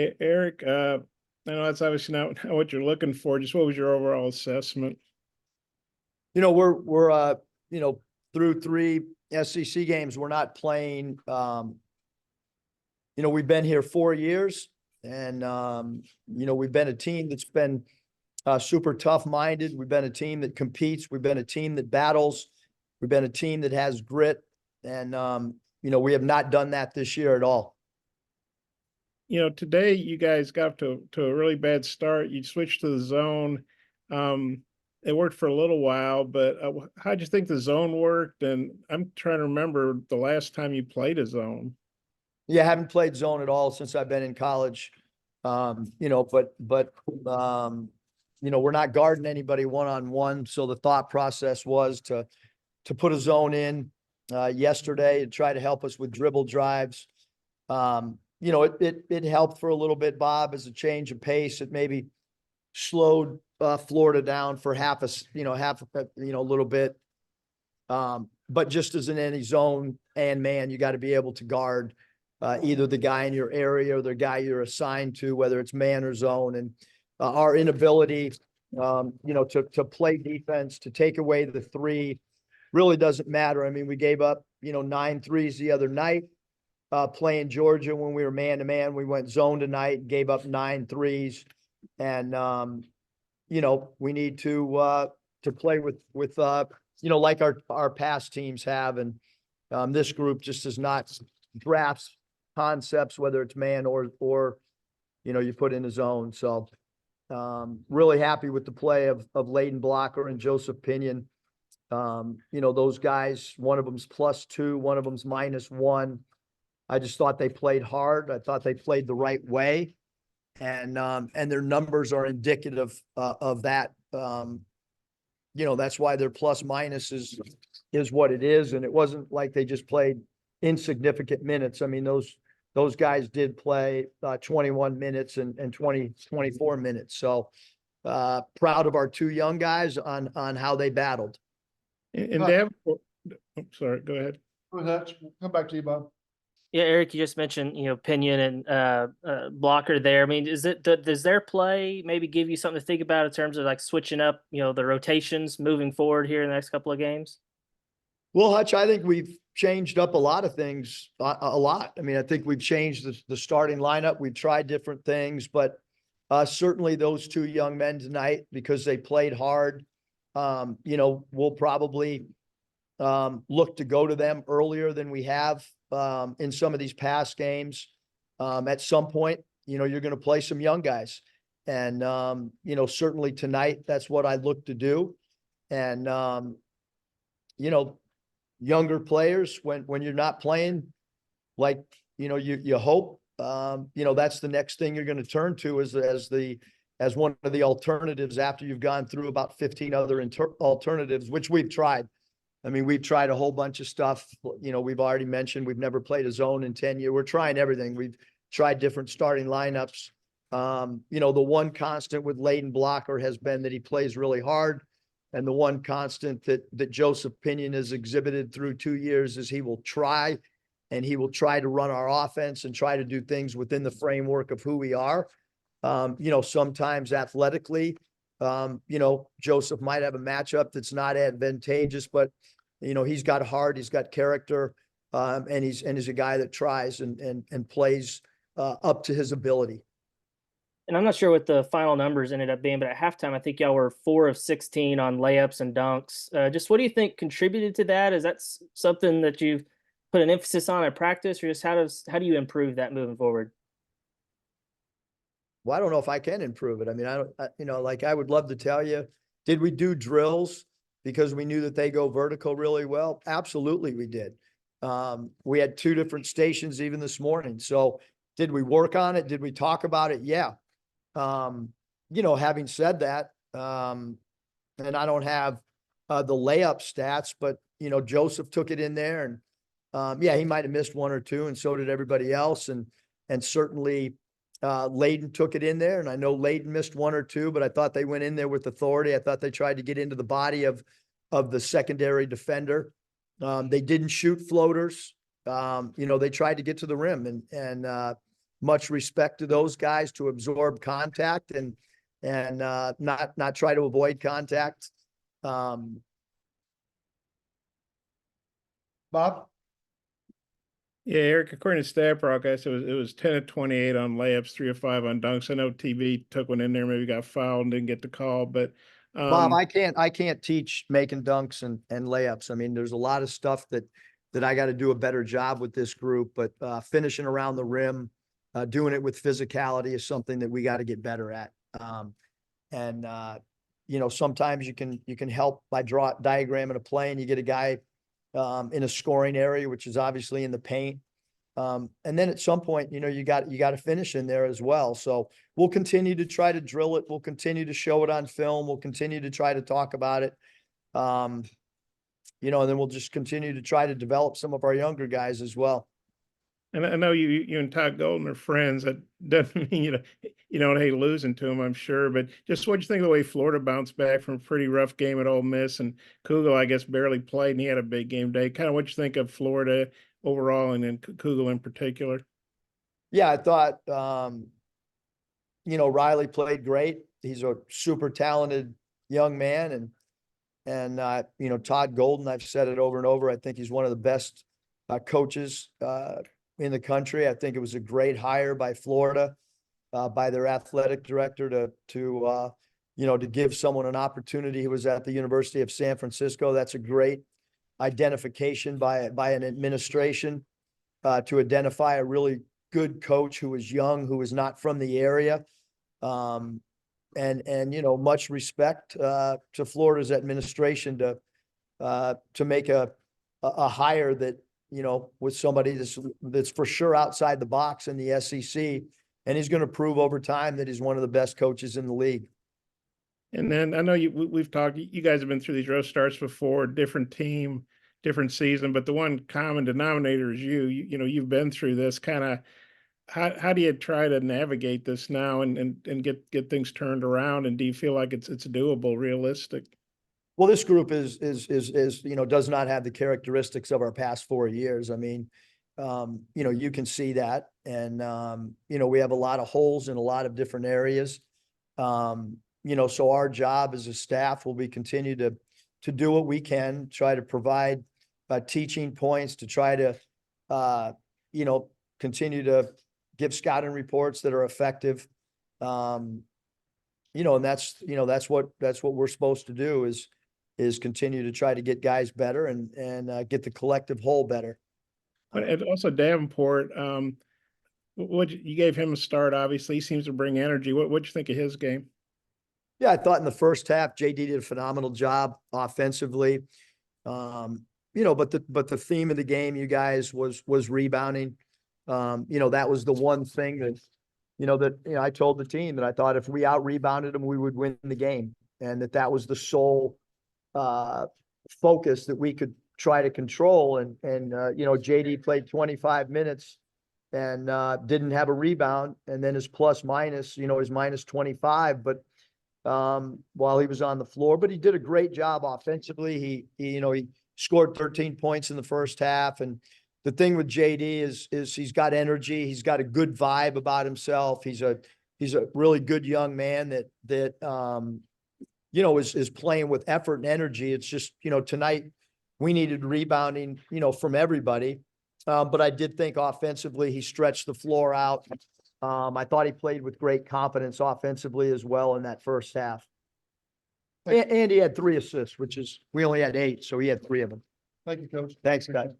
Eric, I know that's obviously not what you're looking for. Just what was your overall assessment? We're through three SEC games. We're not playing. We've been here 4 years, and we've been a team that's been super tough-minded. We've been a team that competes. We've been a team that battles. We've been a team that has grit, and we have not done that this year at all. Today you guys got to a really bad start. You switched to the zone. It worked for a little while, but how'd you think the zone worked? And I'm trying to remember the last time you played a zone. Yeah, I haven't played zone at all since I've been in college. But we're not guarding anybody one-on-one. So the thought process was to put a zone in yesterday and try to help us with dribble drives. It helped for a little bit, Bob, as a change of pace. It maybe slowed Florida down for a little bit. But just as in any zone and man, you got to be able to guard either the guy in your area or the guy you're assigned to, whether it's man or zone. And our inability, to play defense, to take away the three really doesn't matter. I mean, we gave up, 9 threes the other night. Playing Georgia when we were man to man, we went zone tonight, gave up 9 threes. And, we need to play with like our past teams have. And this group just does not grasp concepts, whether it's man or you put in a zone. So really happy with the play of Layden Blocker and Joseph Pinion. Those guys, one of them's +2, one of them's -1. I just thought they played hard. I thought they played the right way. And their numbers are indicative of that. That's why their plus-minus is what it is. And it wasn't like they just played insignificant minutes. I mean, those guys did play 21 minutes and 24 minutes. So proud of our 2 young guys on how they battled. And Dave, sorry, go ahead. Come back to you, Bob. Yeah, Eric, you just mentioned, Pinion and Blocker there. I mean, does their play maybe give you something to think about in terms of like switching up, the rotations moving forward here in the next couple of games? Well, Hutch, I think we've changed up a lot of things, a lot. I mean, I think we've changed the starting lineup. We've tried different things, but certainly those 2 young men tonight, because they played hard, we'll probably look to go to them earlier than we have in some of these past games. At some point, you're going to play some young guys. And, certainly tonight, that's what I look to do. And, younger players, when you're not playing like, you hope, that's the next thing you're going to turn to as one of the alternatives after you've gone through about 15 other alternatives, which we've tried. I mean, we've tried a whole bunch of stuff. We've already mentioned we've never played a zone in 10 years. We're trying everything. We've tried different starting lineups. The one constant with Layden Blocker has been that he plays really hard. And the one constant that Joseph Pinion has exhibited through 2 years is he will try to run our offense and try to do things within the framework of who we are. Sometimes athletically, Joseph might have a matchup that's not advantageous, but he's got heart, he's got character, and he's a guy that tries and plays up to his ability. And I'm not sure what the final numbers ended up being, but at halftime, I think y'all were 4 of 16 on layups and dunks. Just what do you think contributed to that? Is that something that you've put an emphasis on at practice, or just how do you improve that moving forward? Well, I don't know if I can improve it. I mean, I would love to tell you, did we do drills because we knew that they go vertical really well? Absolutely, we did. We had 2 different stations even this morning. So did we work on it? Did we talk about it? Yeah. Having said that, and I don't have the layup stats, but, Joseph took it in there and, he might've missed 1 or 2 and so did everybody else. And certainly, Layden took it in there, and I know Layden missed 1 or 2, but I thought they went in there with authority. I thought they tried to get into the body of the secondary defender. They didn't shoot floaters. They tried to get to the rim and much respect to those guys to absorb contact and not try to avoid contact. Bob? Yeah, Eric, according to Stat Broadcast, it was 10 of 28 on layups, 3 of 5 on dunks. I know TV took one in there, maybe got fouled and didn't get the call, but Bob, I can't teach making dunks and layups. I mean, there's a lot of stuff that I got to do a better job with this group, but finishing around the rim, doing it with physicality is something that we got to get better at. And you know, sometimes you can help by diagramming a play and you get a guy in a scoring area, which is obviously in the paint. And then at some point, you know, you got to finish in there as well. So we'll continue to try to drill it. We'll continue to show it on film. We'll continue to try to talk about it. You know, and then we'll just continue to try to develop some of our younger guys as well. and I know you and Todd Golden are friends. That doesn't mean you don't hate losing to him, I'm sure. But just what you think of the way Florida bounced back from a pretty rough game at Ole Miss, and Kugel, I guess, barely played, and he had a big game day. Kind of what you think of Florida overall, and then Kugel in particular. Yeah, I thought, you know, Riley played great. He's a super talented young man. And you know, Todd Golden, I've said it over and over. I think he's one of the best coaches in the country. I think it was a great hire by Florida, by their athletic director to you know, to give someone an opportunity who was at the University of San Francisco. That's a great identification by an administration to identify a really good coach who was young, who was not from the area. And you know, much respect to Florida's administration to make a hire that, you know, with somebody that's for sure outside the box in the SEC, and he's going to prove over time that he's one of the best coaches in the league. And then I know we've talked, you guys have been through these road starts before, different team, different season, but the one common denominator is you know, you've been through this. Kind of how do you try to navigate this now and get things turned around? And do you feel like it's doable, realistic? Well, this group is, you know, does not have the characteristics of our past 4 years. I mean, you know, you can see that. And, you know, we have a lot of holes in a lot of different areas. You know, so our job as a staff will be continue to do what we can, try to provide teaching points, to try to, you know, continue to give scouting reports that are effective. You know, and that's what we're supposed to do is continue to try to get guys better and get the collective whole better. And also Davenport, what you gave him a start, obviously he seems to bring energy. What'd you think of his game? Yeah, I thought in the first half, JD did a phenomenal job offensively. You know, but the theme of the game, you guys, was rebounding. You know, that was the one thing that I told the team that I thought if we out rebounded them, we would win the game, and that was the sole focus that we could try to control. And you know, JD played 25 minutes and didn't have a rebound, and then his plus minus, you know, his minus 25, but while he was on the floor, but he did a great job offensively. He scored 13 points in the first half. And the thing with JD is he's got energy. He's got a good vibe about himself. He's a really good young man that you know, is playing with effort and energy. It's just, you know, tonight we needed rebounding, you know, from everybody. But I did think offensively, he stretched the floor out. I thought he played with great confidence offensively as well in that first half. And he had 3 assists, which is, we only had 8, so he had 3 of them. Thank you, Coach. Thanks, guys.